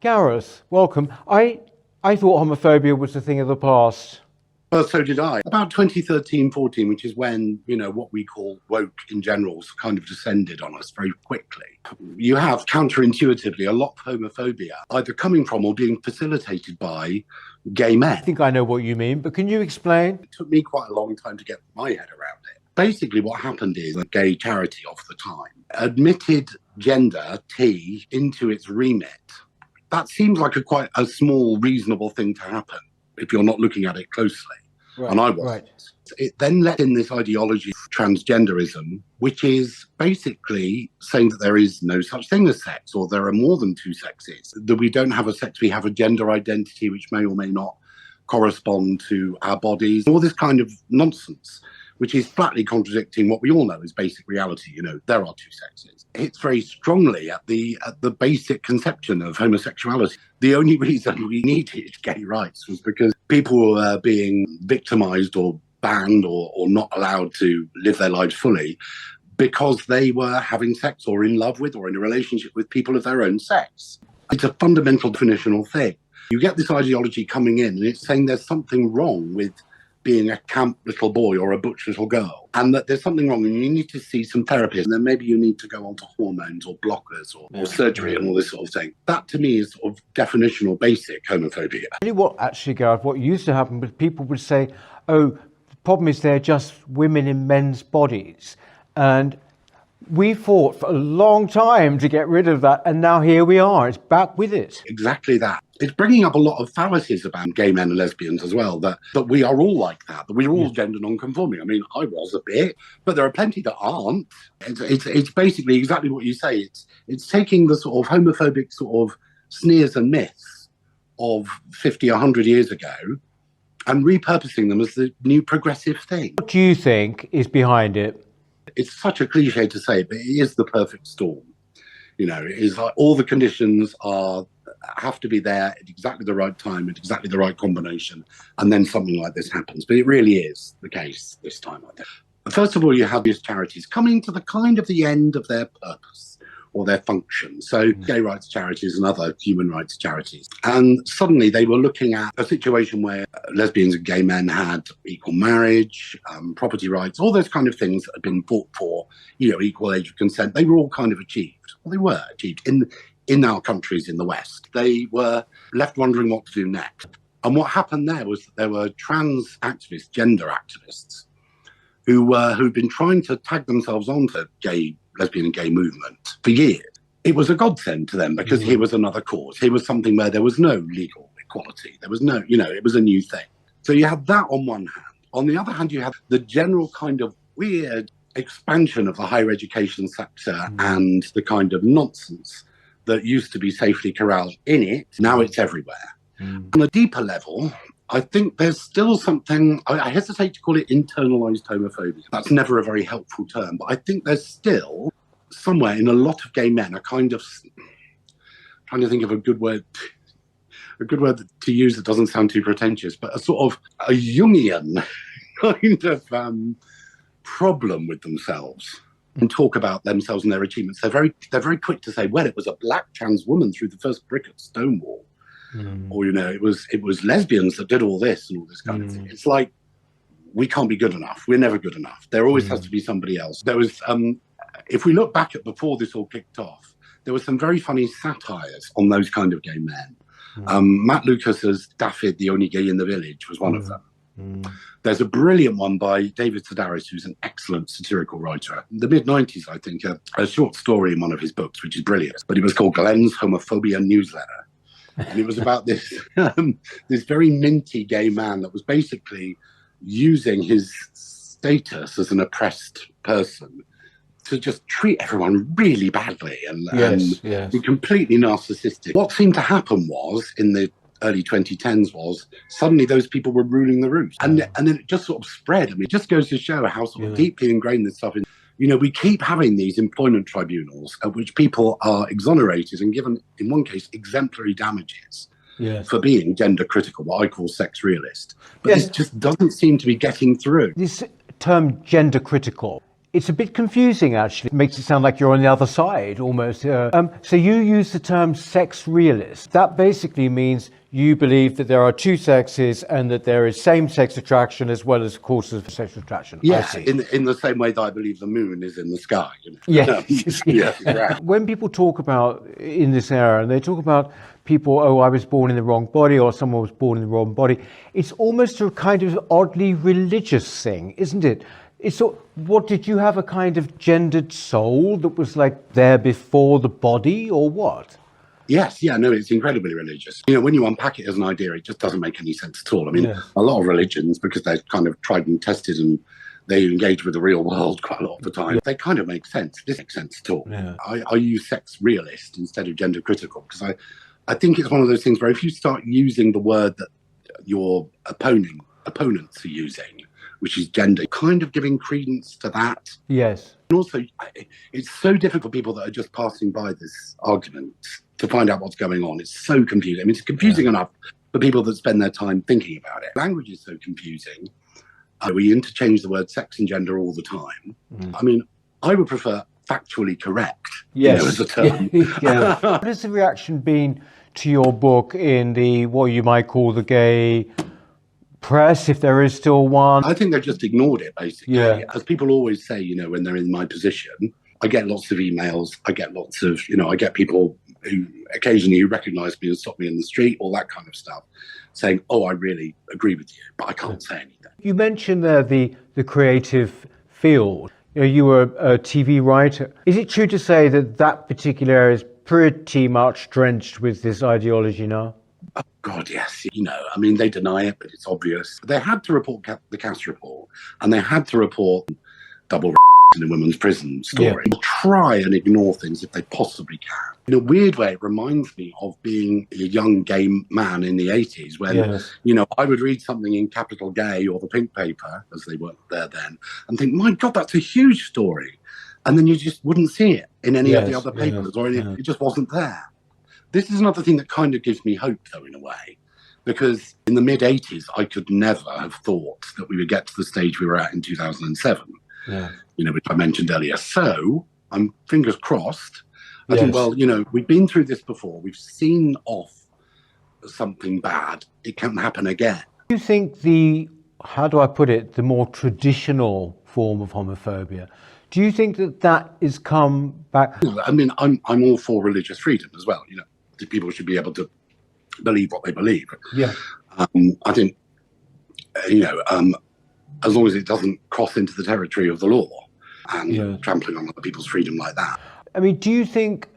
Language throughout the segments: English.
Gareth, welcome. I thought homophobia was a thing of the past. Well, so did I. About 2013-14, which is when, what we call woke in general kind of descended on us very quickly. You have counterintuitively a lot of homophobia either coming from or being facilitated by gay men. I think I know what you mean, but can you explain? It took me quite a long time to get my head around it. Basically, what happened is a gay charity of the time admitted gender, T, into its remit. That seems like quite a small, reasonable thing to happen if you're not looking at it closely. Right, and I wasn't. Right. It then let in this ideology of transgenderism, which is basically saying that there is no such thing as sex, or there are more than two sexes, that we don't have a sex, we have a gender identity which may or may not correspond to our bodies, all this kind of nonsense, which is flatly contradicting what we all know is basic reality. There are two sexes. It's very strongly at the basic conception of homosexuality. The only reason we needed gay rights was because people were being victimized or banned or not allowed to live their lives fully because they were having sex or in love with or in a relationship with people of their own sex. It's a fundamental definitional thing. You get this ideology coming in and it's saying there's something wrong with being a camp little boy or a butch little girl, and that there's something wrong and you need to see some therapists, and then maybe you need to go on to hormones or blockers or surgery and all this sort of thing. That to me is sort of definitional basic homophobia. Gareth, what used to happen was people would say, oh, the problem is they're just women in men's bodies. And we fought for a long time to get rid of that, and now here we are. It's back with it. Exactly that. It's bringing up a lot of fallacies about gay men and lesbians as well, that we are all like that we're all gender non-conforming. I mean, I was a bit, but there are plenty that aren't. It's basically exactly what you say. It's taking the sort of homophobic sort of sneers and myths of 50, 100 years ago and repurposing them as the new progressive thing. What do you think is behind it? It's such a cliche to say, but it is the perfect storm. It is like all the conditions have to be there at exactly the right time, at exactly the right combination, and then something like this happens. But it really is the case this time, I think. First of all, you have these charities coming to the kind of the end of their purpose or their function. So gay rights charities and other human rights charities. And suddenly they were looking at a situation where lesbians and gay men had equal marriage, property rights, all those kind of things that had been fought for, equal age of consent. They were all kind of achieved. Well, they were achieved in our countries in the West. They were left wondering what to do next. And what happened there was that there were trans activists, gender activists, who'd been trying to tag themselves onto lesbian and gay movement for years. It was a godsend to them because here was another cause. Here was something where there was no legal equality. There was no, it was a new thing. So you had that on one hand. On the other hand, you had the general kind of weird expansion of the higher education sector and the kind of nonsense that used to be safely corralled in it. Now it's everywhere. On a deeper level, I think there's still something, I hesitate to call it internalized homophobia. That's never a very helpful term, but I think there's still somewhere in a lot of gay men a kind of, trying to think of a good word to use that doesn't sound too pretentious, but a sort of a Jungian kind of problem with themselves and talk about themselves and their achievements. They're very quick to say, well, it was a black trans woman through the first brick of Stonewall. Or, it was lesbians that did all this and all this kind of thing. It's like, we can't be good enough. We're never good enough. There always has to be somebody else. There was, if we look back at before this all kicked off, there was some very funny satires on those kind of gay men. Matt Lucas's Daffyd, the only gay in the village, was one of them. There's a brilliant one by David Sedaris, who's an excellent satirical writer. In the mid-90s, I think, a short story in one of his books, which is brilliant, but it was called Glenn's Homophobia Newsletter. And it was about this this very minty gay man that was basically using his status as an oppressed person to just treat everyone really badly and be completely narcissistic. What seemed to happen was, in the early 2010s, was suddenly those people were ruling the roost. And then it just sort of spread. I mean, it just goes to show how sort of deeply ingrained this stuff is. We keep having these employment tribunals at which people are exonerated and given, in one case, exemplary damages for being gender critical, what I call sex realist. But this just doesn't seem to be getting through. This term gender critical, It's a bit confusing, actually. It makes it sound like you're on the other side, almost. So you use the term sex realist. That basically means you believe that there are two sexes and that there is same-sex attraction as well as causes of sexual attraction. Yeah, in the same way that I believe the moon is in the sky. Yeah. Yeah, right. When people talk about, in this era, and they talk about people, oh, I was born in the wrong body, or someone was born in the wrong body, it's almost a kind of oddly religious thing, isn't it? What, did you have a kind of gendered soul that was like there before the body, or what? Yes, yeah, no, it's incredibly religious. When you unpack it as an idea, it just doesn't make any sense at all. I mean, a lot of religions, because they're kind of tried and tested and they engage with the real world quite a lot of the time, they kind of make sense. This makes sense at all. Yeah. I use sex realist instead of gender critical, because I think it's one of those things where if you start using the word that your opponents are using, which is gender, kind of giving credence to that. Yes. And also, it's so difficult for people that are just passing by this argument to find out what's going on. It's so confusing. I mean, it's confusing enough for people that spend their time thinking about it. Language is so confusing. We interchange the word sex and gender all the time. I mean, I would prefer factually correct, as a term. What has the reaction been to your book in the, what you might call the gay press, if there is still one? I think they've just ignored it, basically. Yeah. As people always say, when they're in my position, I get lots of emails, I get people who occasionally recognize me and stop me in the street, all that kind of stuff, saying, oh, I really agree with you, but I can't say anything. You mentioned there the creative field. You were a TV writer. Is it true to say that particular area is pretty much drenched with this ideology now? Oh, God, yes. I mean, they deny it, but it's obvious. They had to report the Cass report, and they had to report double in a women's prison story. They'll try and ignore things if they possibly can. In a weird way, it reminds me of being a young gay man in the 80s when, I would read something in Capital Gay or the Pink Paper, as they weren't there then, and think, my God, that's a huge story. And then you just wouldn't see it in any of the other papers, or it just wasn't there. This is another thing that kind of gives me hope, though, in a way, because in the mid-80s, I could never have thought that we would get to the stage we were at in 2007, which I mentioned earlier. So I'm fingers crossed. I think, well, we've been through this before. We've seen off something bad. It can happen again. Do you think the more traditional form of homophobia, do you think that is come back? I mean, I'm all for religious freedom as well. People should be able to believe what they believe. Yeah. I think, as long as it doesn't cross into the territory of the law and trampling on other people's freedom like that. I mean, do you think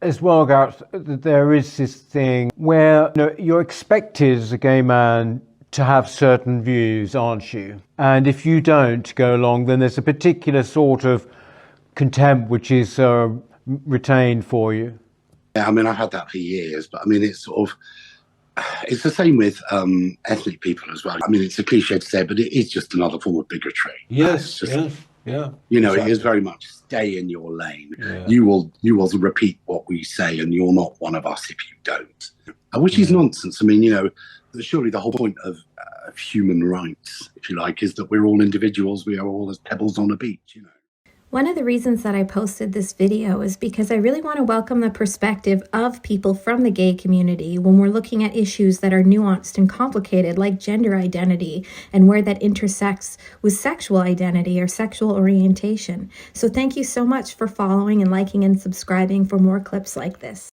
as well, Gareth, that there is this thing where you're expected as a gay man to have certain views, aren't you? And if you don't go along, then there's a particular sort of contempt which is retained for you. Yeah, I mean, I've had that for years, but I mean, it's it's the same with ethnic people as well. I mean, it's a cliche to say, but it is just another form of bigotry. Yes, It is very much stay in your lane. Yeah. You will repeat what we say, and you're not one of us if you don't. Which is nonsense. I mean, surely the whole point of human rights, if you like, is that we're all individuals. We are all as pebbles on a beach, One of the reasons that I posted this video is because I really want to welcome the perspective of people from the gay community when we're looking at issues that are nuanced and complicated, like gender identity and where that intersects with sexual identity or sexual orientation. So thank you so much for following and liking and subscribing for more clips like this.